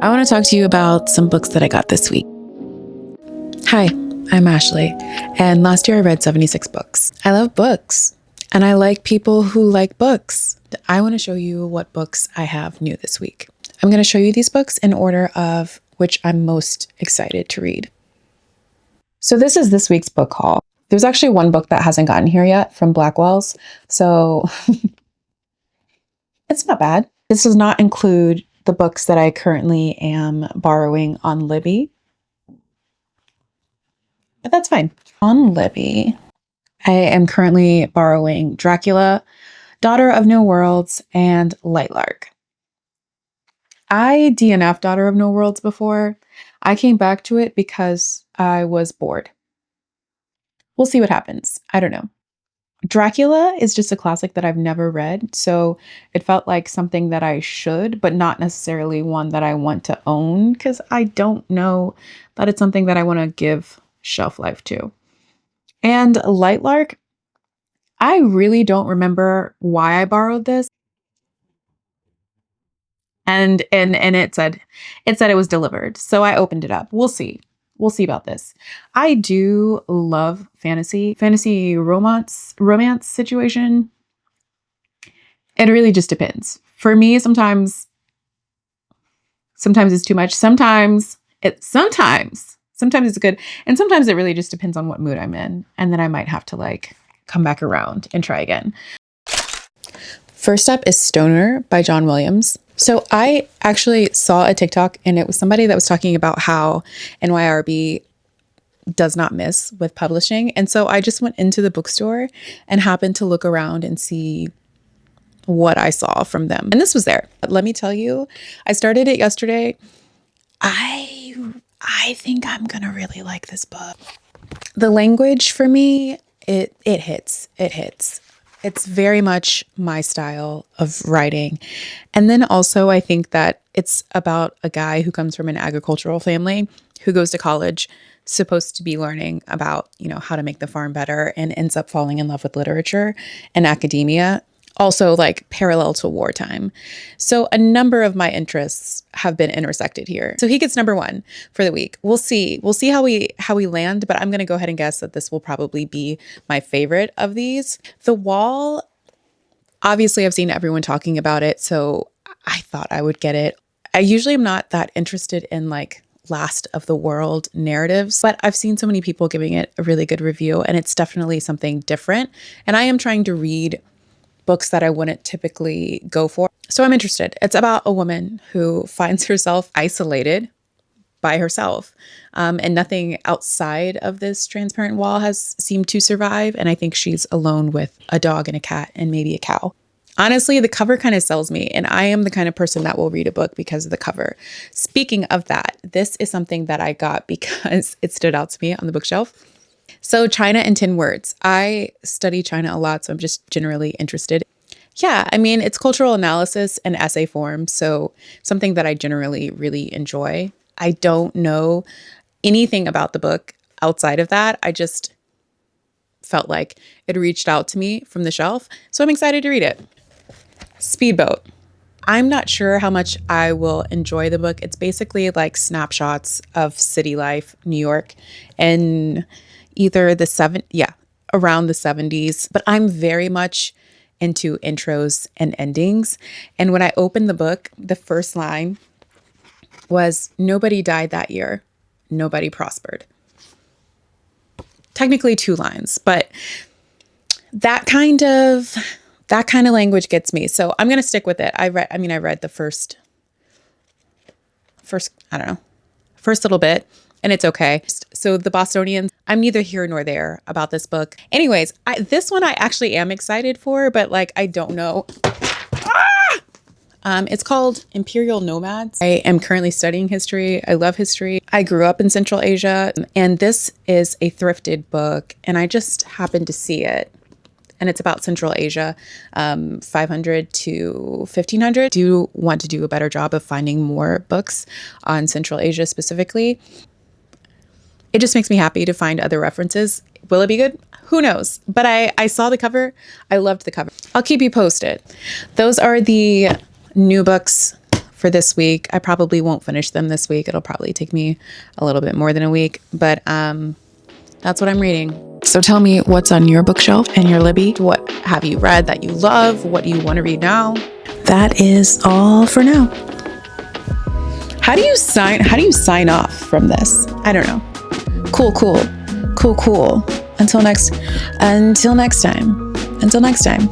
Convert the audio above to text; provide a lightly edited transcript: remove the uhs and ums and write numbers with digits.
I want to talk to you about some books that I got this week. Hi, I'm Ashley, and last year I read 76 books. I love books, and I like people who like books. I want to show you what books I have new this week. I'm going to show you these books in order of which I'm most excited to read. So this is this week's book haul. There's actually one book that hasn't gotten here yet from Blackwell's, so it's not bad. This does not include the books that I currently am borrowing on Libby. But that's fine. On Libby, I am currently borrowing Dracula, Daughter of No Worlds, and Lightlark. I DNF'd Daughter of No Worlds before. I came back to it because I was bored. We'll see what happens. I don't know. Dracula is just a classic that I've never read, so it felt like something that I should, but not necessarily one that I want to own because I don't know that it's something that I want to give shelf life to. And Lightlark, I really don't remember why I borrowed this. And it said it was delivered. So I opened it up. We'll see. We'll see about this. I do love fantasy romance situation. It really just depends. For me, sometimes it's too much. Sometimes it's good. And sometimes it really just depends on what mood I'm in. And then I might have to like come back around and try again. First up is Stoner by John Williams. So I actually saw a TikTok and it was somebody that was talking about how NYRB does not miss with publishing. And so I just went into the bookstore and happened to look around and see what I saw from them. And this was there. But let me tell you, I started it yesterday. I think I'm going to really like this book. The language for me, it hits. It's very much my style of writing. And then also I think that it's about a guy who comes from an agricultural family who goes to college, supposed to be learning about, how to make the farm better, and ends up falling in love with literature and academia. Also like parallel to wartime. So a number of my interests have been intersected here. So he gets number 1 for the week. We'll see how we land, but I'm going to go ahead and guess that this will probably be my favorite of these. The Wall, obviously I've seen everyone talking about it, so I thought I would get it. I usually am not that interested in like last of the world narratives, but I've seen so many people giving it a really good review, and it's definitely something different. And I am trying to read books that I wouldn't typically go for. So I'm interested. It's about a woman who finds herself isolated by herself. And nothing outside of this transparent wall has seemed to survive. And I think she's alone with a dog and a cat and maybe a cow. Honestly, the cover kind of sells me, and I am the kind of person that will read a book because of the cover. Speaking of that, this is something that I got because it stood out to me on the bookshelf. So China in 10 words. I study China a lot, so I'm just generally interested. Yeah, I mean, it's cultural analysis and essay form, so something that I generally really enjoy. I don't know anything about the book outside of that. I just felt like it reached out to me from the shelf, so I'm excited to read it. Speedboat. I'm not sure how much I will enjoy the book. It's basically like snapshots of city life, New York, and either around the 70s, but I'm very much into intros and endings. And when I opened the book, the first line was, "Nobody died that year. Nobody prospered." Technically 2 lines, but that kind of language gets me. So I'm going to stick with it. I read the first little bit, and it's okay. So the Bostonians, I'm neither here nor there about this book. Anyways, this one I actually am excited for, but like, I don't know. It's called Imperial Nomads. I am currently studying history. I love history. I grew up in Central Asia, and this is a thrifted book, and I just happened to see it. And it's about Central Asia, 500 to 1500. Do want to do a better job of finding more books on Central Asia specifically. It just makes me happy to find other references. Will it be good? Who knows? But I saw the cover. I loved the cover. I'll keep you posted. Those are the new books for this week. I probably won't finish them this week. It'll probably take me a little bit more than a week, but that's what I'm reading. So tell me what's on your bookshelf and your Libby. What have you read that you love? What do you want to read now? That is all for now. How do you sign off from this? I don't know. Cool. Until next time. Until next time.